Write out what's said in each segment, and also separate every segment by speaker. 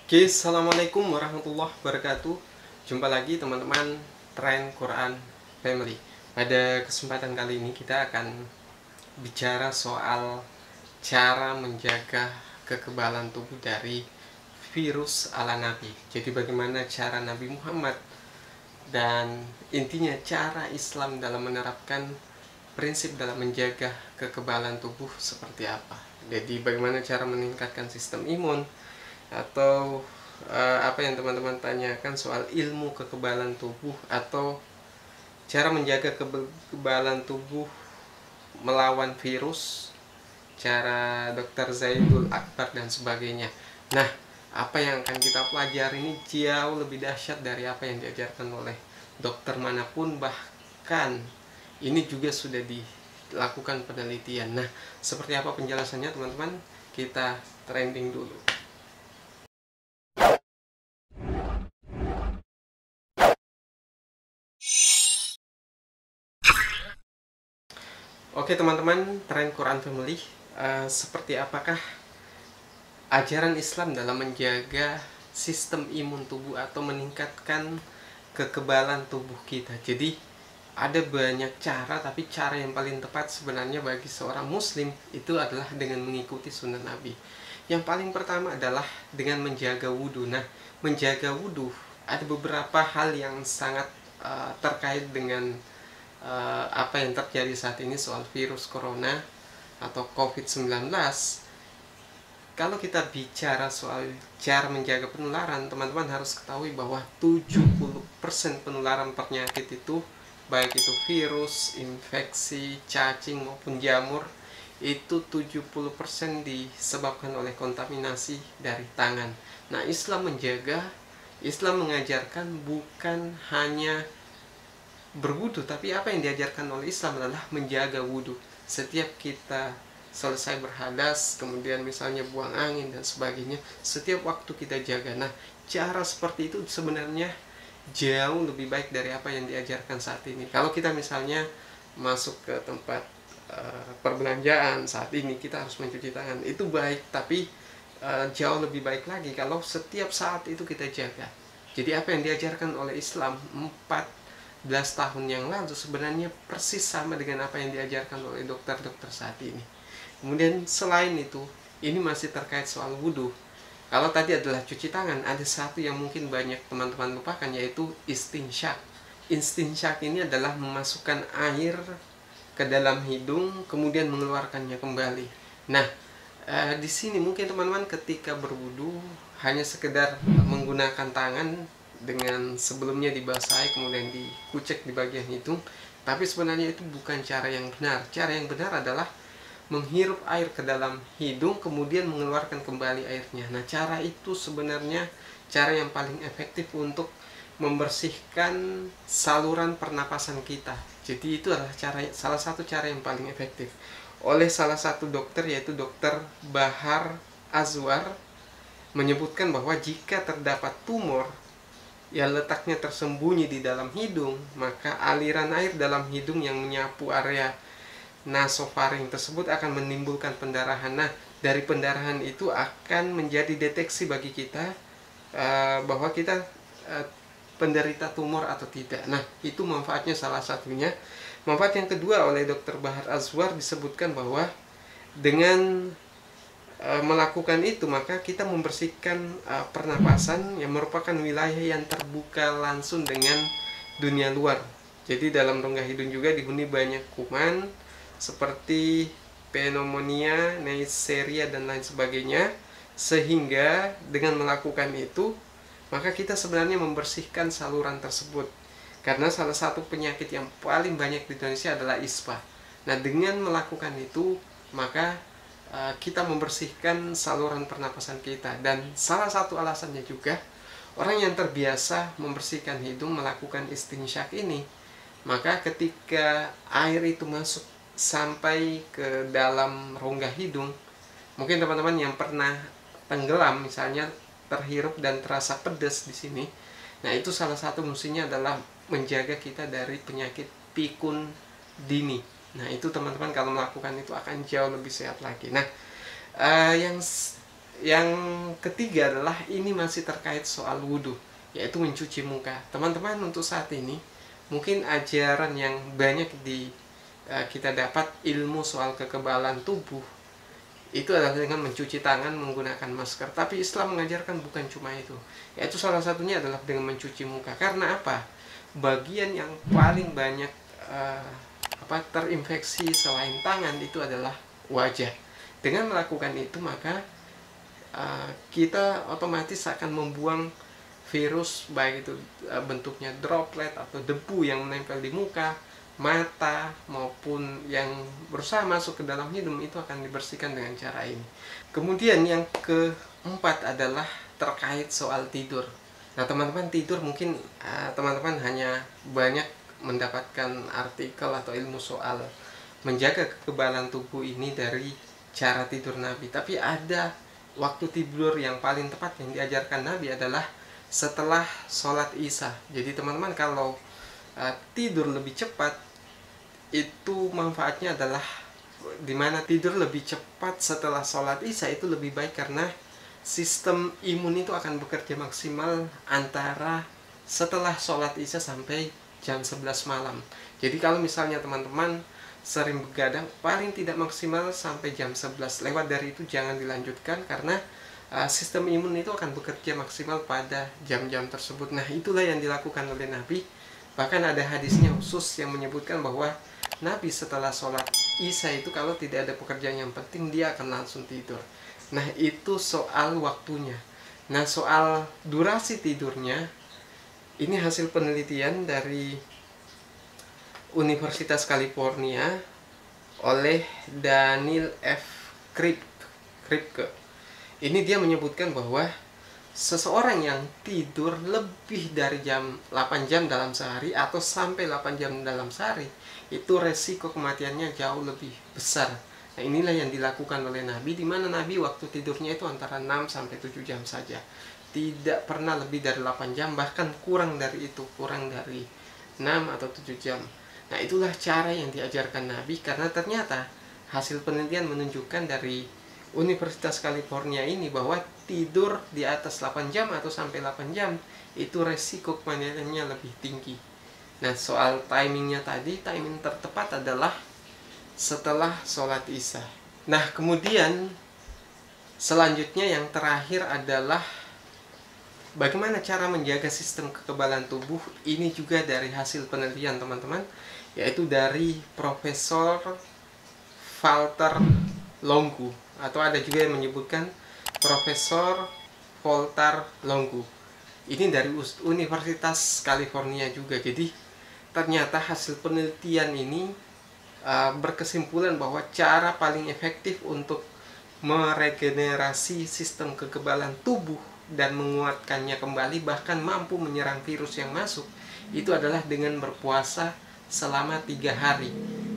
Speaker 1: Oke, assalamualaikum warahmatullahi wabarakatuh. Jumpa lagi teman-teman Tren Quran Family. Pada kesempatan kali ini kita akan bicara soal cara menjaga kekebalan tubuh dari virus ala Nabi. Jadi bagaimana cara Nabi Muhammad dan intinya cara Islam dalam menerapkan prinsip dalam menjaga kekebalan tubuh seperti apa. Jadi bagaimana cara meningkatkan sistem imun, atau apa yang teman-teman tanyakan soal ilmu kekebalan tubuh atau cara menjaga kekebalan tubuh melawan virus, cara Dr. Zaidul Akbar dan sebagainya. Nah, apa yang akan kita pelajari ini jauh lebih dahsyat dari apa yang diajarkan oleh dokter manapun, bahkan ini juga sudah dilakukan penelitian. Nah, seperti apa penjelasannya teman-teman? Kita trending dulu. Oke teman-teman, Tren Quran Family, seperti apakah ajaran Islam dalam menjaga sistem imun tubuh atau meningkatkan kekebalan tubuh kita? Jadi ada banyak cara, tapi cara yang paling tepat sebenarnya bagi seorang muslim itu adalah dengan mengikuti sunnah Nabi. Yang paling pertama adalah dengan menjaga wudhu. Nah, menjaga wudhu ada beberapa hal yang sangat terkait dengan apa yang terjadi saat ini soal virus corona atau COVID-19. Kalau kita bicara soal cara menjaga penularan, teman-teman harus ketahui bahwa 70% penularan penyakit itu, baik itu virus, infeksi, cacing maupun jamur, itu 70% disebabkan oleh kontaminasi dari tangan. Nah, Islam mengajarkan bukan hanya berwudu, tapi apa yang diajarkan oleh Islam adalah menjaga wudu. Setiap kita selesai berhadas, kemudian misalnya buang angin dan sebagainya, setiap waktu kita jaga. Nah, cara seperti itu sebenarnya jauh lebih baik dari apa yang diajarkan saat ini. Kalau kita misalnya masuk ke tempat perbelanjaan saat ini, kita harus mencuci tangan, itu baik, tapi jauh lebih baik lagi kalau setiap saat itu kita jaga. Jadi apa yang diajarkan oleh Islam 14 tahun yang lalu sebenarnya persis sama dengan apa yang diajarkan oleh dokter-dokter saat ini. Kemudian selain itu, ini masih terkait soal wudhu. Kalau tadi adalah cuci tangan, ada satu yang mungkin banyak teman-teman lupakan, yaitu istinsyak. Istinsyak ini adalah memasukkan air ke dalam hidung, kemudian mengeluarkannya kembali. Nah, di sini mungkin teman-teman ketika berwudhu hanya sekedar menggunakan tangan dengan sebelumnya dibasahi kemudian dikucek di bagian hidung, tapi sebenarnya itu bukan cara yang benar. Cara yang benar adalah menghirup air ke dalam hidung kemudian mengeluarkan kembali airnya. Nah, cara itu sebenarnya cara yang paling efektif untuk membersihkan saluran pernapasan kita. Jadi itu adalah salah satu cara yang paling efektif. Oleh salah satu dokter, yaitu Dokter Bahar Azwar, menyebutkan bahwa jika terdapat tumor yang letaknya tersembunyi di dalam hidung, maka aliran air dalam hidung yang menyapu area nasofaring tersebut akan menimbulkan pendarahan. Nah, dari pendarahan itu akan menjadi deteksi bagi kita bahwa kita penderita tumor atau tidak. Nah, itu manfaatnya salah satunya. Manfaat yang kedua oleh Dr. Bahar Azwar disebutkan bahwa dengan melakukan itu maka kita membersihkan pernapasan yang merupakan wilayah yang terbuka langsung dengan dunia luar. Jadi dalam rongga hidung juga dihuni banyak kuman seperti pneumonia, Neisseria dan lain sebagainya, sehingga dengan melakukan itu maka kita sebenarnya membersihkan saluran tersebut. Karena salah satu penyakit yang paling banyak di Indonesia adalah ispa. Nah, dengan melakukan itu maka kita membersihkan saluran pernapasan kita. Dan salah satu alasannya juga, orang yang terbiasa membersihkan hidung melakukan istinsyak ini, maka ketika air itu masuk sampai ke dalam rongga hidung, mungkin teman-teman yang pernah tenggelam misalnya terhirup dan terasa pedas di sini. Nah, itu salah satu fungsinya adalah menjaga kita dari penyakit pikun dini. Nah, itu teman-teman kalau melakukan itu akan jauh lebih sehat lagi. Nah, yang Yang ketiga adalah ini masih terkait soal wudhu, yaitu mencuci muka. Teman-teman, untuk saat ini mungkin ajaran yang banyak kita dapat ilmu soal kekebalan tubuh itu adalah dengan mencuci tangan menggunakan masker. Tapi Islam mengajarkan bukan cuma itu, yaitu salah satunya adalah dengan mencuci muka. Karena apa? Bagian yang paling banyak terinfeksi selain tangan itu adalah wajah. Dengan melakukan itu maka kita otomatis akan membuang virus, baik itu bentuknya droplet atau debu yang menempel di muka, mata, maupun yang berusaha masuk ke dalam hidung, itu akan dibersihkan dengan cara ini. Kemudian yang keempat adalah terkait soal tidur. Nah teman-teman, tidur mungkin teman-teman hanya banyak mendapatkan artikel atau ilmu soal menjaga kekebalan tubuh ini dari cara tidur Nabi. Tapi ada waktu tidur yang paling tepat yang diajarkan Nabi adalah setelah sholat Isya. Jadi teman-teman, kalau tidur lebih cepat, itu manfaatnya adalah dimana tidur lebih cepat setelah sholat Isya itu lebih baik, karena sistem imun itu akan bekerja maksimal antara setelah sholat Isya sampai jam 11 malam. Jadi kalau misalnya teman-teman sering begadang, paling tidak maksimal sampai jam 11. Lewat dari itu jangan dilanjutkan, karena sistem imun itu akan bekerja maksimal pada jam-jam tersebut. Nah itulah yang dilakukan oleh Nabi. Bahkan ada hadisnya khusus yang menyebutkan bahwa Nabi setelah sholat Isya itu kalau tidak ada pekerjaan yang penting, dia akan langsung tidur. Nah itu soal waktunya. Nah soal durasi tidurnya, ini hasil penelitian dari Universitas California oleh Daniel F. Kripke. Ini dia menyebutkan bahwa seseorang yang tidur lebih dari 8 jam dalam sehari atau sampai 8 jam dalam sehari, itu resiko kematiannya jauh lebih besar. Nah inilah yang dilakukan oleh Nabi, di mana Nabi waktu tidurnya itu antara 6 sampai 7 jam saja. Tidak pernah lebih dari 8 jam, bahkan kurang dari itu, kurang dari 6 atau 7 jam. Nah itulah cara yang diajarkan Nabi, karena ternyata hasil penelitian menunjukkan dari Universitas California ini bahwa tidur di atas 8 jam atau sampai 8 jam itu resiko kematiannya lebih tinggi. Nah soal timingnya tadi, timing tertepat adalah setelah sholat Isya. Nah kemudian selanjutnya yang terakhir adalah bagaimana cara menjaga sistem kekebalan tubuh. Ini juga dari hasil penelitian teman-teman, yaitu dari Profesor Walter Longo, atau ada juga yang menyebutkan Profesor Walter Longo. Ini dari Universitas California juga. Jadi ternyata hasil penelitian ini berkesimpulan bahwa cara paling efektif untuk meregenerasi sistem kekebalan tubuh dan menguatkannya kembali, bahkan mampu menyerang virus yang masuk, itu adalah dengan berpuasa selama 3 hari.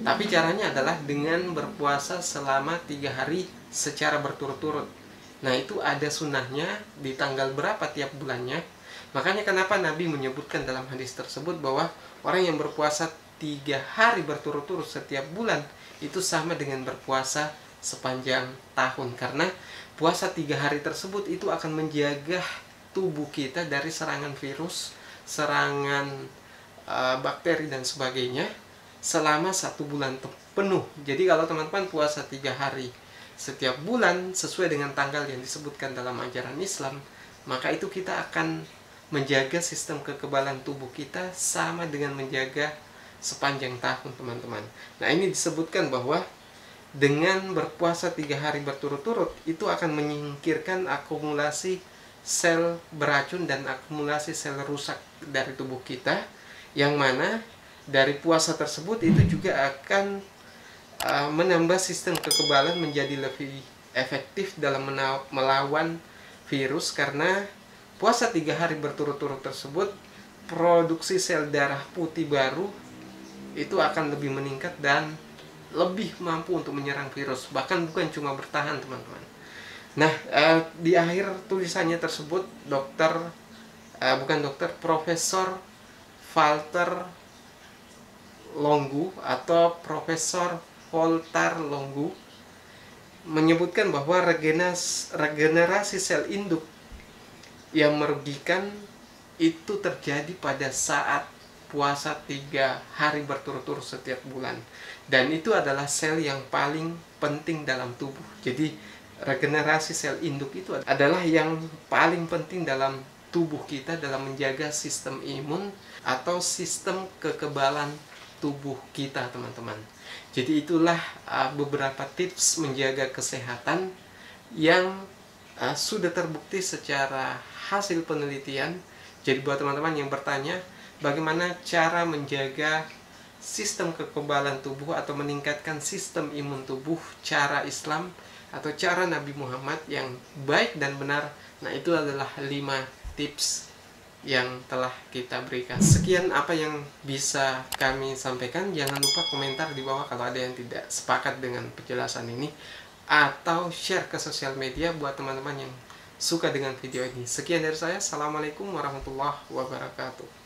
Speaker 1: Tapi caranya adalah dengan berpuasa selama 3 hari secara berturut-turut. Nah itu ada sunnahnya di tanggal berapa tiap bulannya. Makanya kenapa Nabi menyebutkan dalam hadis tersebut bahwa orang yang berpuasa 3 hari berturut-turut setiap bulan itu sama dengan berpuasa sepanjang tahun. Karena puasa 3 hari tersebut itu akan menjaga tubuh kita dari serangan virus, serangan bakteri dan sebagainya selama 1 bulan penuh. Jadi kalau teman-teman puasa 3 hari setiap bulan sesuai dengan tanggal yang disebutkan dalam ajaran Islam, maka itu kita akan menjaga sistem kekebalan tubuh kita sama dengan menjaga sepanjang tahun teman-teman. Nah ini disebutkan bahwa dengan berpuasa 3 hari berturut-turut itu akan menyingkirkan akumulasi sel beracun dan akumulasi sel rusak dari tubuh kita, yang mana dari puasa tersebut itu juga akan menambah sistem kekebalan menjadi lebih efektif dalam melawan virus. Karena puasa 3 hari berturut-turut tersebut, produksi sel darah putih baru itu akan lebih meningkat dan lebih mampu untuk menyerang virus, bahkan bukan cuma bertahan teman-teman. Nah di akhir tulisannya tersebut Profesor Walter Longo atau Profesor Walter Longo menyebutkan bahwa regenerasi sel induk yang merugikan itu terjadi pada saat puasa 3 hari berturut-turut setiap bulan, dan itu adalah sel yang paling penting dalam tubuh. Jadi regenerasi sel induk itu adalah yang paling penting dalam tubuh kita dalam menjaga sistem imun atau sistem kekebalan tubuh kita, teman-teman. Jadi itulah beberapa tips menjaga kesehatan yang sudah terbukti secara hasil penelitian. Jadi buat teman-teman yang bertanya bagaimana cara menjaga sistem kekebalan tubuh atau meningkatkan sistem imun tubuh cara Islam atau cara Nabi Muhammad yang baik dan benar, nah itu adalah 5 tips yang telah kita berikan. Sekian apa yang bisa kami sampaikan. Jangan lupa komentar di bawah kalau ada yang tidak sepakat dengan penjelasan ini, atau share ke sosial media buat teman-teman yang suka dengan video ini. Sekian dari saya. Assalamualaikum warahmatullahi wabarakatuh.